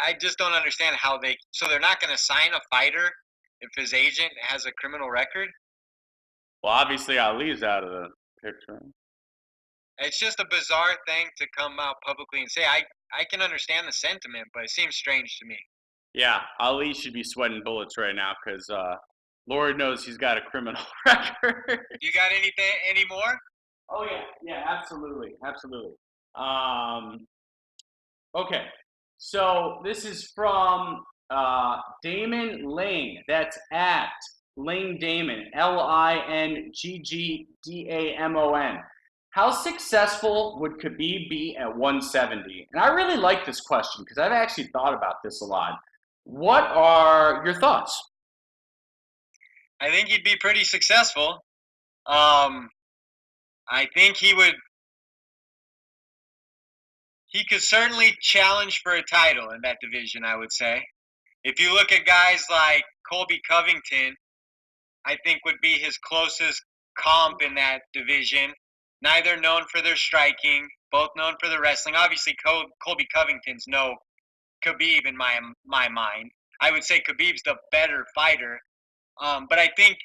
I just don't understand how so they're not going to sign a fighter if his agent has a criminal record. Well, obviously Ali's out of the picture. It's just a bizarre thing to come out publicly and say. I can understand the sentiment, but it seems strange to me. Yeah, Ali should be sweating bullets right now because Lord knows he's got a criminal record. You got any more? Oh, yeah, absolutely. Okay, so this is from Damon Lane. That's at Lane Damon, LINGGDAMON. How successful would Khabib be at 170? And I really like this question because I've actually thought about this a lot. What are your thoughts? I think he'd be pretty successful. I think he could certainly challenge for a title in that division, I would say. If you look at guys like Colby Covington, I think would be his closest comp in that division. Neither known for their striking, both known for the wrestling. Obviously, Colby Covington's no Khabib in my mind. I would say Khabib's the better fighter. But I think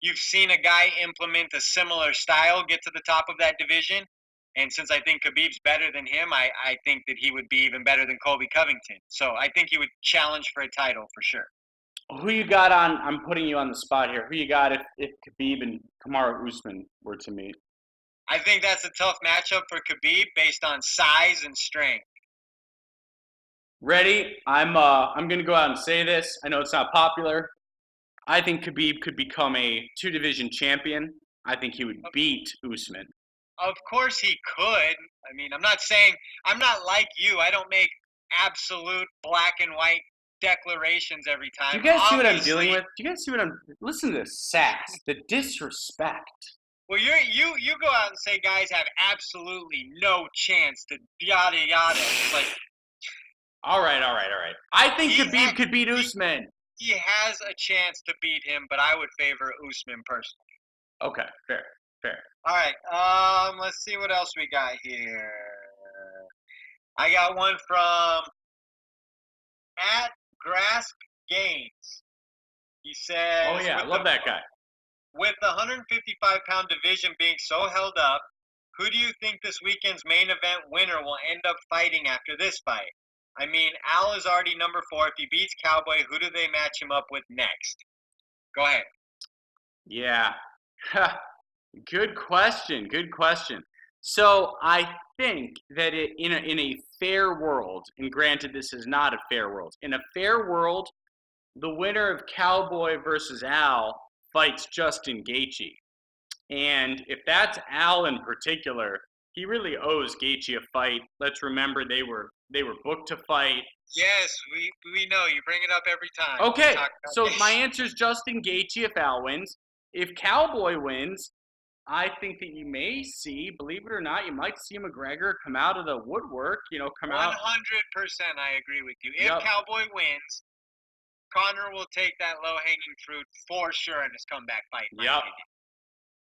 you've seen a guy implement a similar style get to the top of that division. And since I think Khabib's better than him, I think that he would be even better than Colby Covington. So I think he would challenge for a title for sure. Who you got on? I'm putting you on the spot here. Who you got if Khabib and Kamaru Usman were to meet? I think that's a tough matchup for Khabib based on size and strength. Ready? I'm gonna go out and say this. I know it's not popular. I think Khabib could become a two-division champion. I think he would beat Usman. Of course he could. I mean, I'm not like you. I don't make absolute black and white declarations every time. Do you guys see what I'm dealing with? Do you guys see what listen to the sass, the disrespect. Well, you go out and say guys have absolutely no chance to yada yada. It's like, all right. I think Khabib could beat Usman. He has a chance to beat him, but I would favor Usman personally. Okay, fair. All right, let's see what else we got here. I got one from @Grasp Gains. He says, "Oh yeah, I love that guy." With the 155-pound division being so held up, who do you think this weekend's main event winner will end up fighting after this fight? I mean, Al is already number 4. If he beats Cowboy, who do they match him up with next? Go ahead. Yeah. Good question. So I think that in a fair world, and granted this is not a fair world, in a fair world, the winner of Cowboy versus Al fights Justin Gaethje. And if that's Al in particular, he really owes Gaethje a fight. Let's remember they were booked to fight. Yes, we know. You bring it up every time. Okay, so my answer is Justin Gaethje if Al wins. If Cowboy wins, I think that you may see, believe it or not, you might see McGregor come out of the woodwork, come 100%, out. 100% I agree with you. If Cowboy wins, Conor will take that low-hanging fruit for sure in his comeback fight. Yep.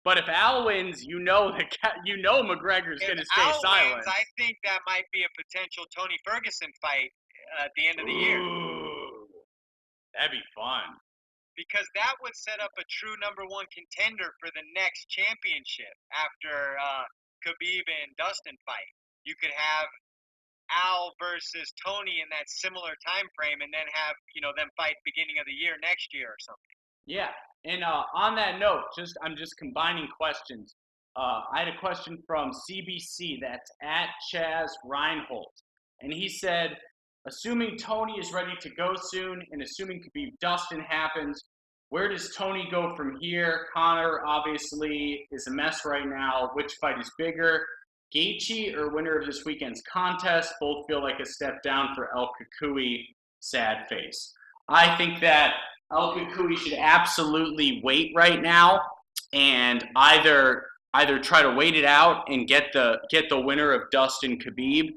But if Al wins, McGregor's going to stay silent. Wins, I think that might be a potential Tony Ferguson fight at the end of the year. That'd be fun. Because that would set up a true number 1 contender for the next championship after Khabib and Dustin fight. You could have Al versus Tony in that similar time frame, and then have them fight beginning of the year next year or something. Yeah, and on that note, I'm just combining questions. I had a question from CBC that's @Chaz Reinhold, and he said, assuming Tony is ready to go soon, and assuming Khabib Dustin happens, where does Tony go from here? Conor obviously is a mess right now. Which fight is bigger? Gaethje or winner of this weekend's contest? Both feel like a step down for El Kukui. Sad face. I think that El Kukui should absolutely wait right now and either try to wait it out and get the winner of Dustin Khabib,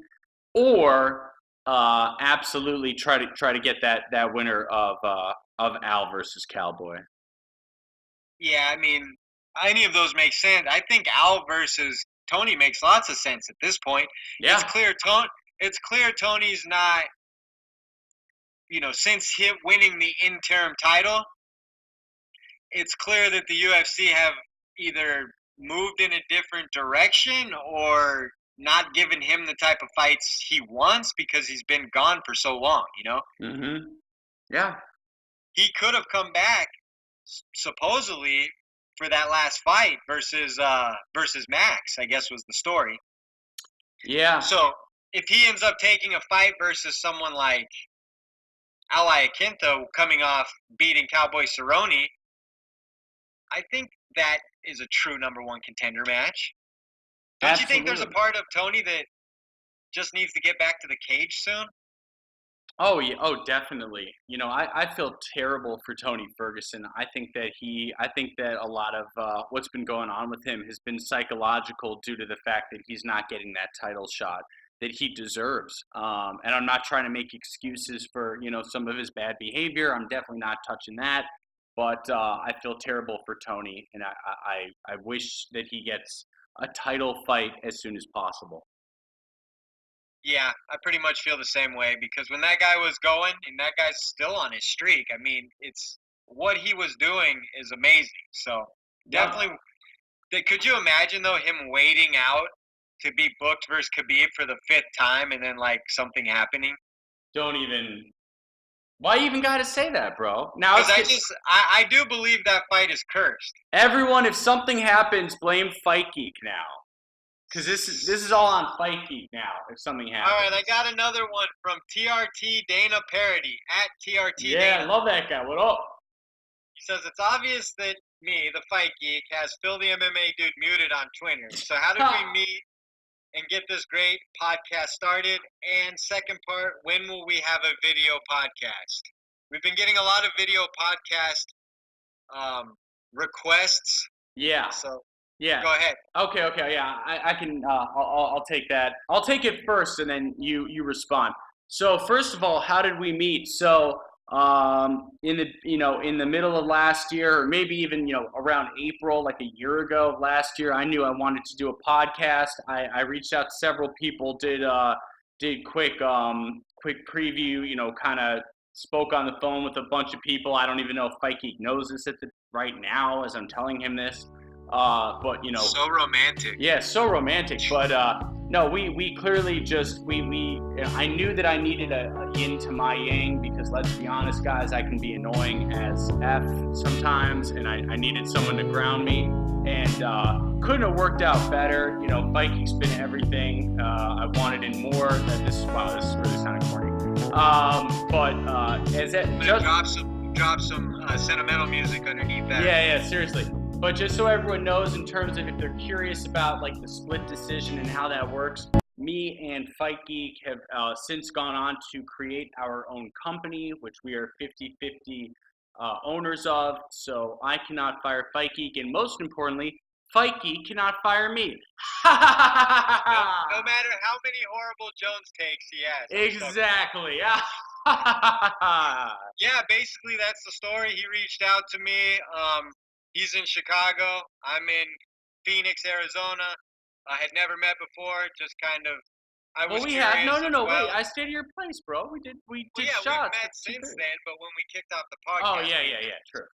or absolutely try to get that winner of Al versus Cowboy. Yeah, I mean, any of those make sense. I think Al versus Tony makes lots of sense at this point. Yeah. It's clear Tony's not, since him winning the interim title, it's clear that the UFC have either moved in a different direction or not given him the type of fights he wants because he's been gone for so long, Mm-hmm. Yeah. He could have come back supposedly for that last fight versus Max, I guess was the story. Yeah. So if he ends up taking a fight versus someone like Al Iaquinta coming off beating Cowboy Cerrone, I think that is a true number 1 contender match. Don't you think there's a part of Tony that just needs to get back to the cage soon? Oh yeah, definitely. I feel terrible for Tony Ferguson. I think that a lot of what's been going on with him has been psychological due to the fact that he's not getting that title shot that he deserves. And I'm not trying to make excuses for some of his bad behavior. I'm definitely not touching that. But I feel terrible for Tony, and I wish that he gets a title fight as soon as possible. Yeah, I pretty much feel the same way, because when that guy was going, and that guy's still on his streak, I mean, it's what he was doing is amazing. So definitely, could you imagine though him waiting out to be booked versus Khabib for the 5th time, and then something happening? Why you even got to say that, bro? Now, I do believe that fight is cursed. Everyone, if something happens, blame Fight Geek now. Because this is all on Fight Geek now. If something happens. All right, I got another one from TRT Dana Parody at TRT Yeah, Dana. I love that guy. What up? He says it's obvious that me, the Fight Geek, has Phil the MMA Dude muted on Twitter. So how did we meet and get this great podcast started? And second part, when will we have a video podcast? We've been getting a lot of video podcast requests. Yeah. So yeah. Go ahead. Okay. Yeah, I can. I'll take that. I'll take it first, and then you respond. So first of all, how did we meet? So in the middle of last year, or maybe even around April, like a year ago of last year, I knew I wanted to do a podcast. I reached out to several people, did quick preview, kind of spoke on the phone with a bunch of people. I don't even know if Fight Geek knows this right now as I'm telling him this. But so romantic. Yeah, so romantic. But no, we clearly just I knew that I needed a yin to my yang, because let's be honest, guys, I can be annoying as F sometimes, and I needed someone to ground me, and couldn't have worked out better. Fight Geek's been everything I wanted and more. This is really sounding corny. But as it just drop some sentimental music underneath that. Yeah, seriously. But just so everyone knows, in terms of if they're curious about like the split decision and how that works, me and Fight Geek have since gone on to create our own company, which we are 50-50 owners of. So I cannot fire Fight Geek, and most importantly, Fight Geek cannot fire me. No matter how many horrible Jones takes he has. Exactly. Yeah, basically that's the story. He reached out to me. He's in Chicago. I'm in Phoenix, Arizona. I had never met before. Just kind of, I was curious. No. Well. Wait, I stayed at your place, bro. We did yeah, shots. We've met since then, but when we kicked off the Oh podcast. yeah, true.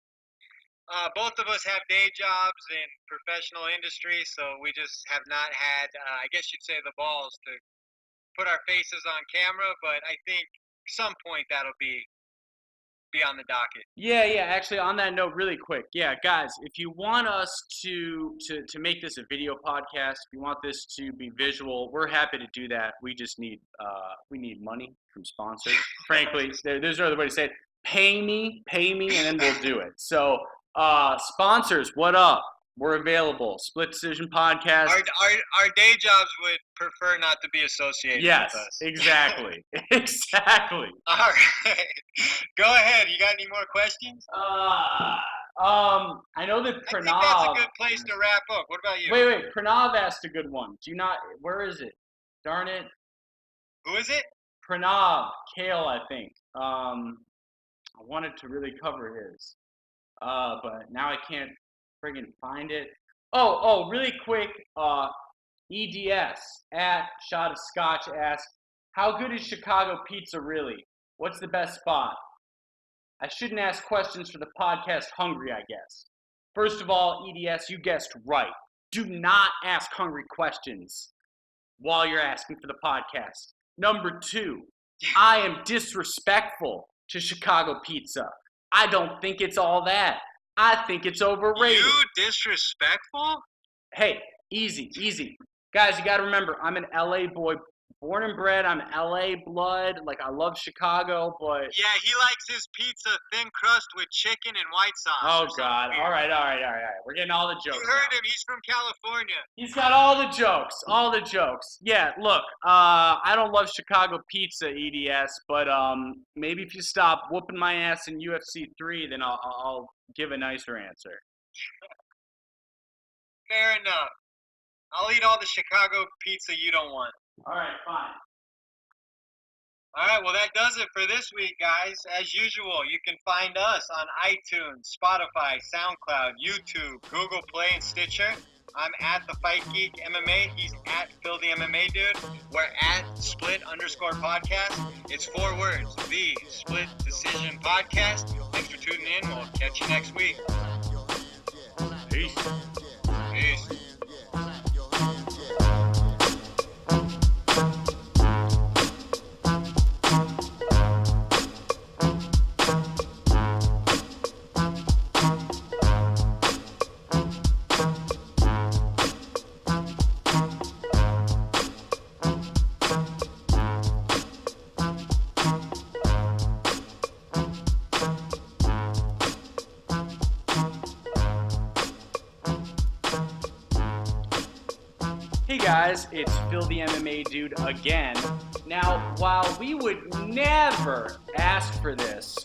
Both of us have day jobs in professional industry, so we just have not had, I guess you'd say, the balls to put our faces on camera. But I think some point that'll be on the docket. Yeah. Actually, on that note, really quick. Yeah, guys, if you want us to make this a video podcast, if you want this to be visual, we're happy to do that. We just need money from sponsors. Frankly, there's no other way to say it. Pay me, and then we'll do it. So, sponsors, what up? We're available. Split Decision Podcast. Our day jobs would prefer not to be associated with us. Exactly. Exactly. All right. Go ahead. You got any more questions? I know that Pranav. I think that's a good place to wrap up. What about you? Wait. Pranav asked a good one. Where is it? Darn it. Who is it? Pranav Kale, I think. I wanted to really cover his. But now I can't friggin' find it. Oh, really quick, EDS at Shot of Scotch asked, how good is Chicago pizza really? What's the best spot? I shouldn't ask questions for the podcast hungry, I guess. First of all, EDS, you guessed right. Do not ask hungry questions while you're asking for the podcast. Number 2, I am disrespectful to Chicago pizza. I don't think it's all that. I think it's overrated. You disrespectful? Hey, easy. Guys, you got to remember, I'm an LA boy, born and bred. I'm LA blood. Like, I love Chicago, but... Yeah, he likes his pizza thin crust with chicken and white sauce. Oh, God. All right. We're getting all the jokes. You heard him. He's from California. He's got all the jokes. Yeah, look, I don't love Chicago pizza, EDS, but maybe if you stop whooping my ass in UFC 3, then I'll give a nicer answer. Fair enough. I'll eat all the Chicago pizza you don't want. All right, fine. All right, well, that does it for this week, guys. As usual, you can find us on iTunes, Spotify, SoundCloud, YouTube, Google Play, and Stitcher. I'm at The Fight Geek MMA. He's at Phil the MMA Dude. We're at Split_podcast. It's 4 words, The Split Decision Podcast. Thanks for tuning in. We'll catch you next week. Peace. guys? It's Phil the MMA Dude again. Now, while we would never ask for this,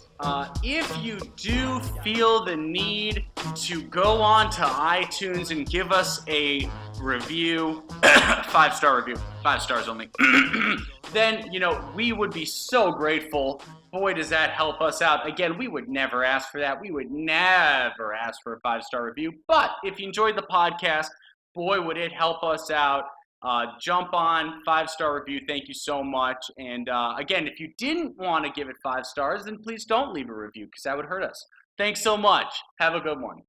if you do feel the need to go on to iTunes and give us a review, 5-star review, 5 stars only, then, we would be so grateful. Boy, does that help us out. Again, we would never ask for that. We would never ask for a 5-star review. But if you enjoyed the podcast, boy, would it help us out. Jump on, 5-star review. Thank you so much. And again, if you didn't want to give it 5 stars, then please don't leave a review because that would hurt us. Thanks so much. Have a good one.